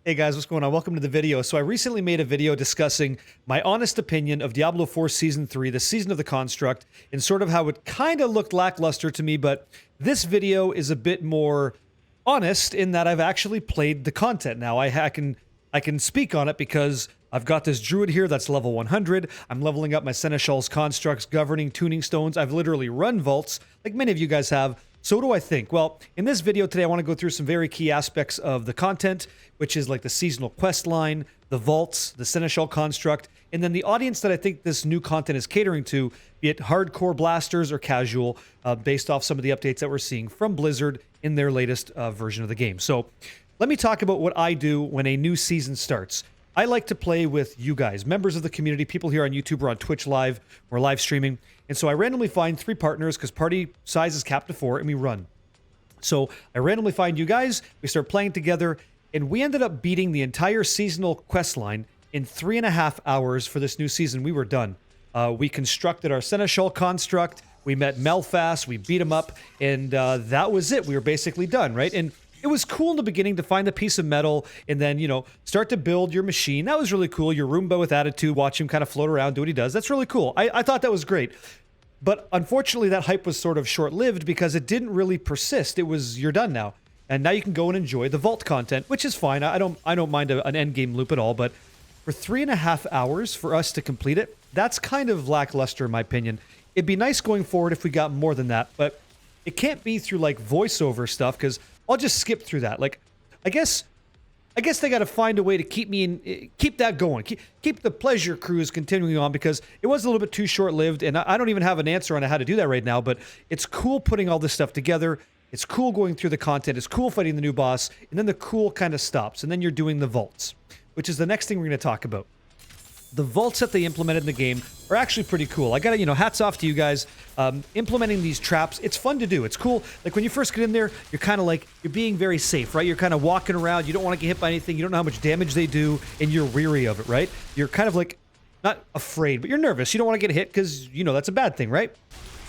Hey guys, what's going on? Welcome to the video. So I recently made a video discussing my honest opinion of Diablo 4 Season 3, the Season of the Construct, and sort of how it kind of looked lackluster to me, but this video is a bit more honest in that I've actually played the content now. I can speak on it because I've got this druid here that's level 100. I'm leveling up my seneschal's constructs, governing tuning stones. I've literally run vaults, like many of you guys have. So what do I think? Well, in this video today, I want to go through some very key aspects of the content, which is like the seasonal quest line, the vaults, the seneschal construct, and then the audience that I think this new content is catering to, be it hardcore blasters or casual, based off some of the updates that we're seeing from Blizzard in their latest version of the game. So let me talk about what I do when a new season starts. I like to play with you guys, members of the community, people here on YouTube or on Twitch Live or live streaming. And so I randomly find 3 partners because party size is capped to 4 and we run. So I randomly find you guys, we start playing together, and we ended up beating the entire seasonal quest line in 3.5 hours for this new season. We were done. We constructed our seneschal construct, we met Melfast, we beat him up, and that was it. We were basically done, right? And it was cool in the beginning to find the piece of metal and then, you know, start to build your machine. That was really cool. Your Roomba with attitude, watch him kind of float around, do what he does. That's really cool. I thought that was great. But unfortunately, that hype was sort of short-lived because it didn't really persist. It was, you're done now. And now you can go and enjoy the vault content, which is fine. I don't mind an end game loop at all. But for 3.5 hours for us to complete it, that's kind of lackluster in my opinion. It'd be nice going forward if we got more than that, but it can't be through like voiceover stuff because I'll just skip through that. Like, I guess they got to find a way to keep that going, keep the pleasure cruise continuing on because it was a little bit too short-lived, and I don't even have an answer on how to do that right now. But it's cool putting all this stuff together. It's cool going through the content. It's cool fighting the new boss, and then the cool kind of stops, and then you're doing the vaults, which is the next thing we're going to talk about. The vaults that they implemented in the game are actually pretty cool. I gotta, hats off to you guys. Implementing these traps, it's fun to do. It's cool. Like when you first get in there, you're kind of like, you're being very safe, right? You're kind of walking around. You don't want to get hit by anything. You don't know how much damage they do, and you're weary of it, right? You're kind of like, not afraid, but you're nervous. You don't want to get hit because, that's a bad thing, right?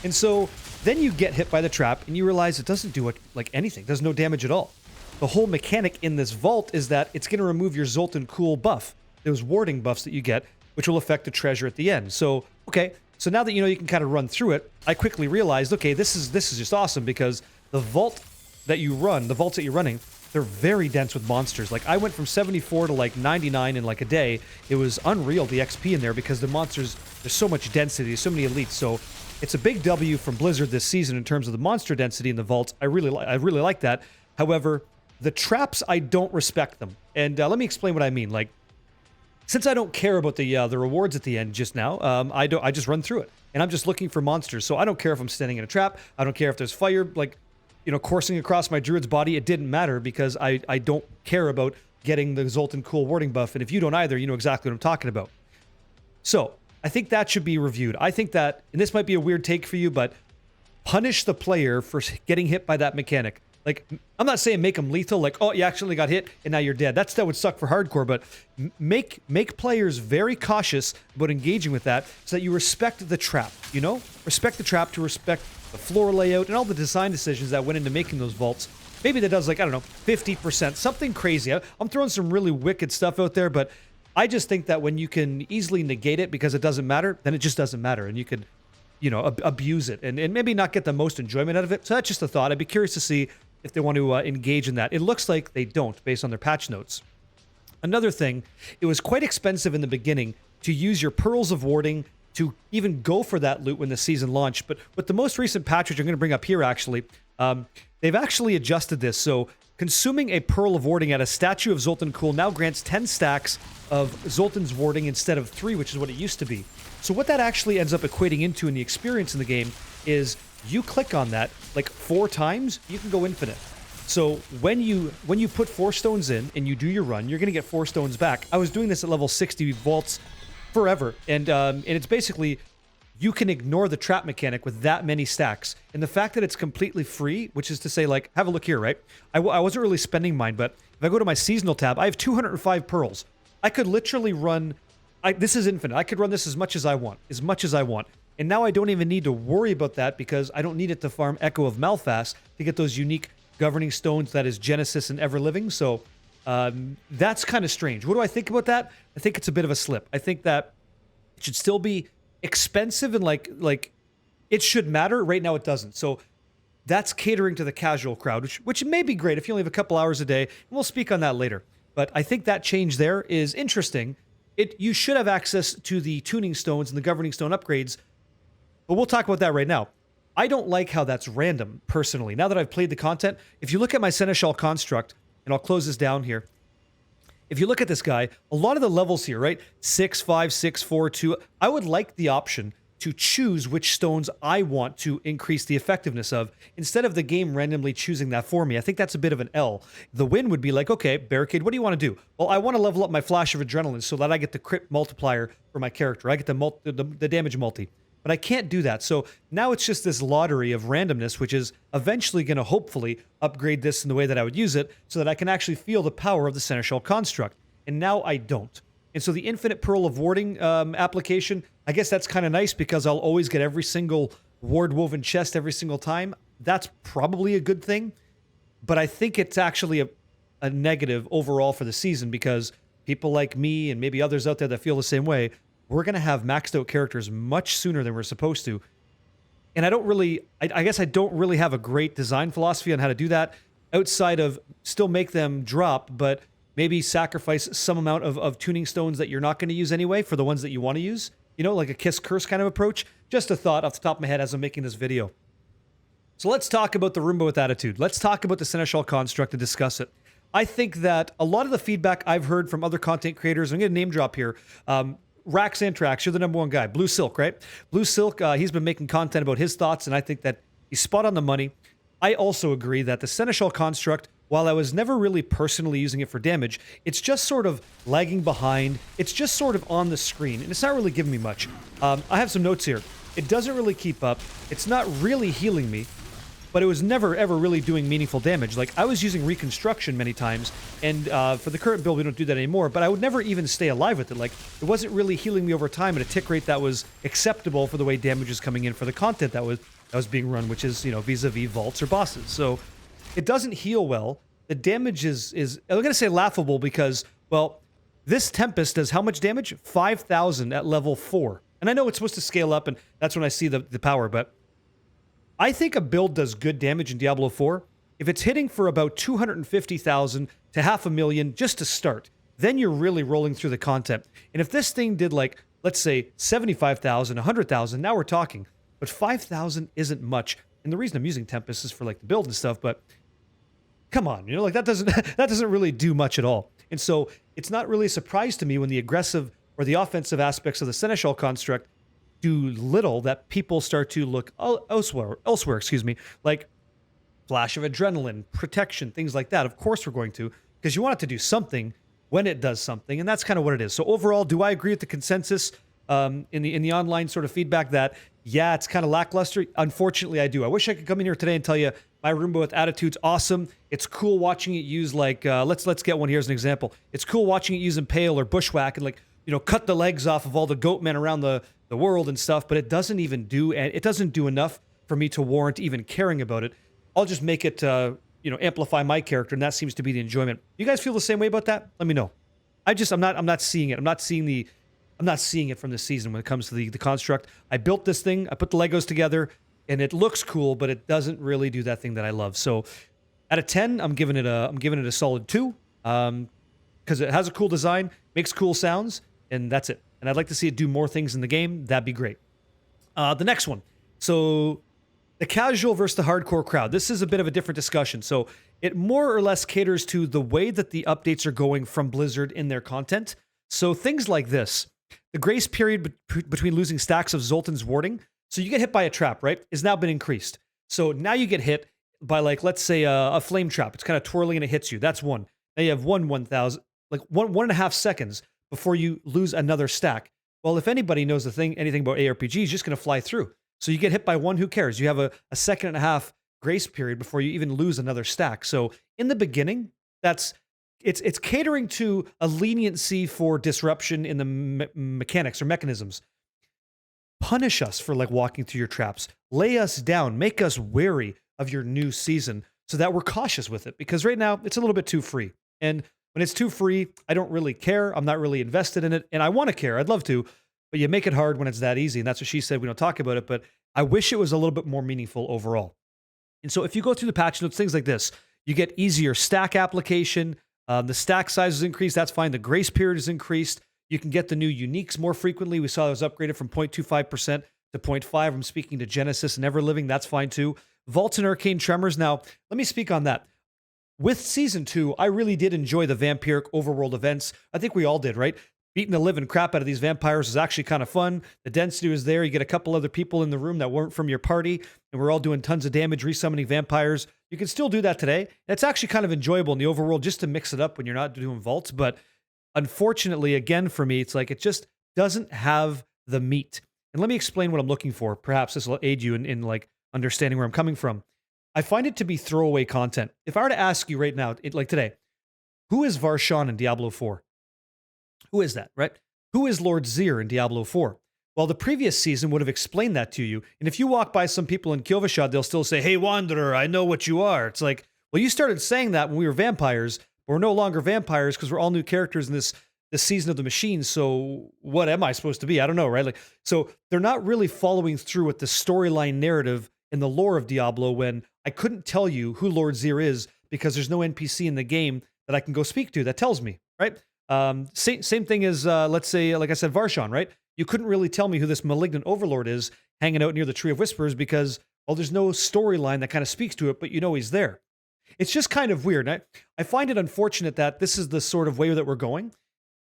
And so then you get hit by the trap, and you realize it doesn't do like anything. There's no damage at all. The whole mechanic in this vault is that it's going to remove your Zoltan Cool buff. Those warding buffs that you get, which will affect the treasure at the end. So, okay, so now that you can kind of run through it, I quickly realized, okay, this is just awesome because the vault that you run, the vaults that you're running, they're very dense with monsters. Like I went from 74 to like 99 in like a day. It was unreal, the XP in there, because the monsters, there's so much density, so many elites. So it's a big W from Blizzard this season in terms of the monster density in the vaults. I really like that. However, the traps, I don't respect them. And let me explain what I mean. Like, since I don't care about the rewards at the end just now, I just run through it, and I'm just looking for monsters. So I don't care if I'm standing in a trap. I don't care if there's fire, like, coursing across my druid's body. It didn't matter because I don't care about getting the Zoltan Cool warding buff, and if you don't either, you know exactly what I'm talking about. So I think that should be reviewed. I think that, and this might be a weird take for you, but punish the player for getting hit by that mechanic. Like, I'm not saying make them lethal, like, oh, you actually got hit and now you're dead. That would suck for hardcore, but make players very cautious about engaging with that so that you respect the trap, Respect the trap to respect the floor layout and all the design decisions that went into making those vaults. Maybe that does, like, I don't know, 50%, something crazy. I'm throwing some really wicked stuff out there, but I just think that when you can easily negate it because it doesn't matter, then it just doesn't matter, and you could, abuse it and maybe not get the most enjoyment out of it. So that's just a thought. I'd be curious to see if they want to engage in that. It looks like they don't, based on their patch notes. Another thing, it was quite expensive in the beginning to use your Pearls of Warding to even go for that loot when the season launched. But with the most recent patch, which I'm going to bring up here actually, they've actually adjusted this. So consuming a Pearl of Warding at a statue of Zoltan Cool now grants 10 stacks of Zoltan's Warding instead of 3, which is what it used to be. So what that actually ends up equating into in the experience in the game is you click on that like 4 times, you can go infinite. So when you put 4 stones in and you do your run, you're going to get 4 stones back. I was doing this at level 60 vaults forever, and it's basically you can ignore the trap mechanic with that many stacks. And the fact that it's completely free, which is to say, like, have a look here, right? I wasn't really spending mine, but if I go to my seasonal tab, I have 205 pearls. I could literally run. This is infinite. I could run this as much as I want, And now I don't even need to worry about that because I don't need it to farm Echo of Malfast to get those unique governing stones that is Genesis and Everliving. So That's kind of strange. What do I think about that? I think it's a bit of a slip. I think that it should still be expensive and like it should matter. Right now, it doesn't. So that's catering to the casual crowd, which may be great if you only have a couple hours a day. And we'll speak on that later. But I think that change there is interesting. You should have access to the tuning stones and the governing stone upgrades, but we'll talk about that right now. I don't like how that's random, personally. Now that I've played the content, if you look at my Seneschal construct, and I'll close this down here. If you look at this guy, a lot of the levels here, right? 6, 5, 6, 4, 2. I would like the option to choose which stones I want to increase the effectiveness of, instead of the game randomly choosing that for me. I think that's a bit of an L. The win would be like, okay, Barricade, what do you want to do? Well, I want to level up my Flash of Adrenaline so that I get the crit multiplier for my character. I get the damage multi. But I can't do that. So now it's just this lottery of randomness, which is eventually going to hopefully upgrade this in the way that I would use it so that I can actually feel the power of the Seneschal construct. And now I don't. And so the Infinite Pearl of Warding application, I guess that's kind of nice because I'll always get every single ward woven chest every single time. That's probably a good thing. But I think it's actually a negative overall for the season because people like me and maybe others out there that feel the same way, we're going to have maxed out characters much sooner than we're supposed to. And I guess I don't really have a great design philosophy on how to do that outside of still make them drop, but maybe sacrifice some amount of tuning stones that you're not going to use anyway for the ones that you want to use. You know, like a kiss curse kind of approach. Just a thought off the top of my head as I'm making this video. So let's talk about the Roomba with Attitude. Let's talk about the Seneschal construct and discuss it. I think that a lot of the feedback I've heard from other content creators, I'm going to name drop here, Rax Antrax, you're the number one guy. Blue Silk, right? Blue Silk, he's been making content about his thoughts, and I think that he's spot on the money. I also agree that the Seneschal construct, while I was never really personally using it for damage, it's just sort of lagging behind. It's just sort of on the screen, and it's not really giving me much. I have some notes here. It doesn't really keep up. It's not really healing me, but it was never, ever really doing meaningful damage. Like, I was using Reconstruction many times, and for the current build, we don't do that anymore, but I would never even stay alive with it. Like, it wasn't really healing me over time at a tick rate that was acceptable for the way damage is coming in for the content that was being run, which is, you know, vis-a-vis vaults or bosses. So, it doesn't heal well. The damage is I'm going to say laughable because, well, this Tempest does how much damage? 5,000 at level 4. And I know it's supposed to scale up, and that's when I see the power, but I think a build does good damage in Diablo 4 if it's hitting for about 250,000 to 500,000 just to start. Then you're really rolling through the content. And if this thing did, like, let's say 75,000, 100,000, now we're talking. But 5,000 isn't much. And the reason I'm using Tempest is for, like, the build and stuff, but come on, you know, like, that doesn't really do much at all. And so it's not really a surprise to me when the aggressive or the offensive aspects of the Seneschal construct do little that people start to look elsewhere, like Flash of Adrenaline, Protection, things like that. Of course we're going to, because you want it to do something when it does something, and that's kind of what it is. So overall, do I agree with the consensus in the online sort of feedback that, yeah, it's kind of lackluster? Unfortunately, I do. I wish I could come in here today and tell you my Roomba with Attitude's awesome. It's cool watching it use, like, let's get one here as an example. It's cool watching it use Impale or Bushwhack and, like, you know, cut the legs off of all the goat men around the world and stuff, but it doesn't do enough for me to warrant even caring about it. I'll just make it, you know, amplify my character, and that seems to be the enjoyment. You guys feel the same way about that? Let me know. I'm not seeing it. I'm not seeing it from this season when it comes to the construct. I built this thing, I put the Legos together, and it looks cool, but it doesn't really do that thing that I love. So out of 10, I'm giving it a solid 2, because it has a cool design, makes cool sounds, and that's it. And I'd like to see it do more things in the game. That'd be great. The next one. So the casual versus the hardcore crowd. This is a bit of a different discussion. So it more or less caters to the way that the updates are going from Blizzard in their content. So things like this. The grace period between losing stacks of Zoltan's warding. So you get hit by a trap, right? Has now been increased. So now you get hit by, like, let's say a flame trap. It's kind of twirling and it hits you. That's one. Now you have 1,000, like 1.5 seconds before you lose another stack. Well, if anybody knows anything about ARPG, it's just going to fly through. So you get hit by one, who cares? You have a 1.5 second grace period before you even lose another stack. So in the beginning, it's catering to a leniency for disruption in the mechanics or mechanisms. Punish us for, like, walking through your traps. Lay us down. Make us wary of your new season so that we're cautious with it. Because right now, it's a little bit too free. And When it's too free, I don't really care. I'm not really invested in it, and I want to care. I'd love to, but you make it hard when it's that easy, and that's what she said. We don't talk about it, but I wish it was a little bit more meaningful overall. And so if you go through the patch notes, things like this, you get easier stack application. The stack size is increased. That's fine. The grace period is increased. You can get the new uniques more frequently. We saw it was upgraded from 0.25% to 0.5. I'm speaking to Genesis and Everliving. That's fine too. Vaults and Arcane Tremors. Now, let me speak on that. With Season 2, I really did enjoy the vampiric overworld events. I think we all did, right? Beating the living crap out of these vampires is actually kind of fun. The density was there. You get a couple other people in the room that weren't from your party, and we're all doing tons of damage, resummoning vampires. You can still do that today. It's actually kind of enjoyable in the overworld just to mix it up when you're not doing vaults. But unfortunately, again, for me, it's like it just doesn't have the meat. And let me explain what I'm looking for. Perhaps this will aid you in like understanding where I'm coming from. I find it to be throwaway content. If I were to ask you right now, like today, who is Varshan in Diablo 4? Who is that, right? Who is Lord Zir in Diablo 4? Well, the previous season would have explained that to you. And if you walk by some people in Kyovashad, they'll still say, "Hey, Wanderer, I know what you are." It's like, well, you started saying that when we were vampires, but we're no longer vampires because we're all new characters in this season of the machine. So what am I supposed to be? I don't know, right? Like, so they're not really following through with the storyline narrative in the lore of Diablo when I couldn't tell you who Lord Zir is because there's no NPC in the game that I can go speak to that tells me, right? Same thing as, let's say, like I said, Varshan, right? You couldn't really tell me who this malignant overlord is hanging out near the Tree of Whispers because, well, there's no storyline that kind of speaks to it, but you know he's there. It's just kind of weird. I find it unfortunate that this is the sort of way that we're going.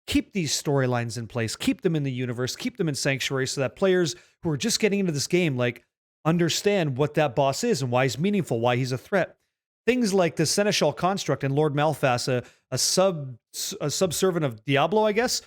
Keep these storylines in place. Keep them in the universe. Keep them in Sanctuary so that players who are just getting into this game, like, understand what that boss is and why he's meaningful, why he's a threat. Things like the Seneschal Construct and Lord Malphas, a subservient of Diablo, I guess.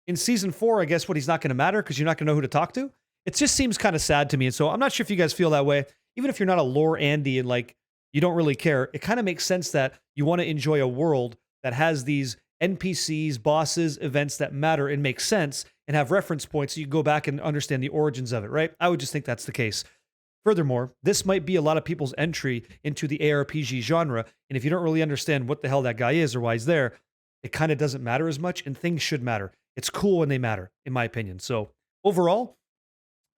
In Season 4, I guess he's not going to matter because you're not going to know who to talk to. It just seems kind of sad to me. And so I'm not sure if you guys feel that way. Even if you're not a lore Andy and like you don't really care, it kind of makes sense that you want to enjoy a world that has these NPCs, bosses, events that matter and make sense and have reference points so you can go back and understand the origins of it, right? I would just think that's the case. Furthermore, this might be a lot of people's entry into the ARPG genre, and if you don't really understand what the hell that guy is or why he's there, it kind of doesn't matter as much, and things should matter. It's cool when they matter, in my opinion. So overall,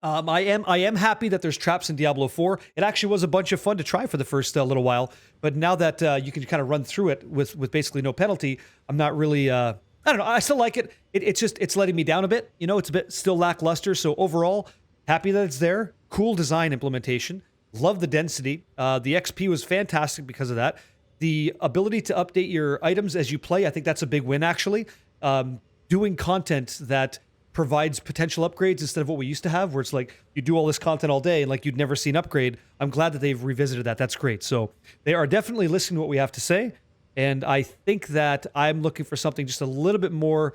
I am happy that there's traps in Diablo 4. It actually was a bunch of fun to try for the first little while, but now that you can kind of run through it with basically no penalty, I'm not really... I don't know. I still like it. It's letting me down a bit. You know, it's a bit still lackluster. So overall, happy that it's there. Cool design implementation. Love the density. The XP was fantastic because of that. The ability to update your items as you play, I think that's a big win, actually. Doing content that provides potential upgrades instead of what we used to have, where it's like you do all this content all day and like you'd never see an upgrade. I'm glad that they've revisited that. That's great. So they are definitely listening to what we have to say. And I think that I'm looking for something just a little bit more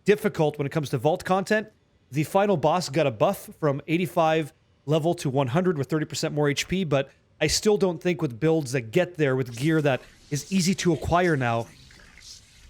difficult when it comes to vault content. The final boss got a buff from 85 level to 100 with 30% more HP, but I still don't think with builds that get there with gear that is easy to acquire now,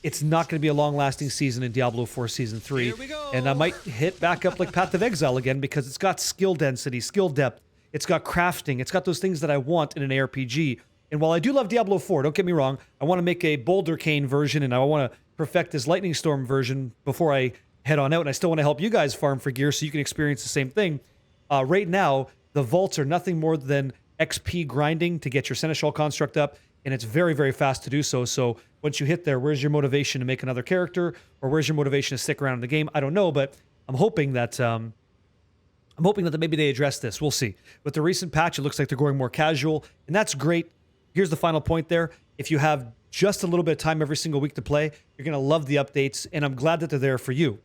it's not going to be a long-lasting season in Diablo 4 Season 3. And I might hit back up like Path of Exile again because it's got skill density, skill depth, it's got crafting, it's got those things that I want in an ARPG. And while I do love Diablo 4, don't get me wrong, I want to make a Boulder Cane version and I want to perfect this Lightning Storm version before I head on out. And I still want to help you guys farm for gear so you can experience the same thing. Right now, the vaults are nothing more than XP grinding to get your Seneschal Construct up, and it's very, very fast to do so. So once you hit there, where's your motivation to make another character, or where's your motivation to stick around in the game? I don't know, but I'm hoping that maybe they address this. We'll see. With the recent patch, it looks like they're going more casual, and that's great. Here's the final point there. If you have just a little bit of time every single week to play, you're going to love the updates, and I'm glad that they're there for you.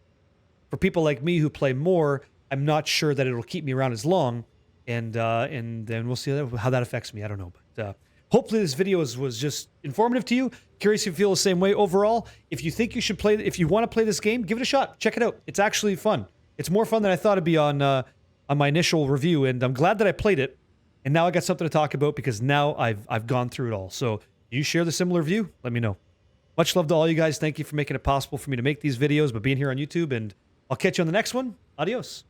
For people like me who play more, I'm not sure that it'll keep me around as long, and then we'll see how that affects me. I don't know, but hopefully this video was just informative to you. Curious if you feel the same way overall. If you think you should play, if you want to play this game, give it a shot. Check it out. It's actually fun. It's more fun than I thought it'd be on my initial review, and I'm glad that I played it. And now I got something to talk about because now I've gone through it all. So you share the similar view? Let me know. Much love to all you guys. Thank you for making it possible for me to make these videos, but being here on YouTube, and I'll catch you on the next one. Adios.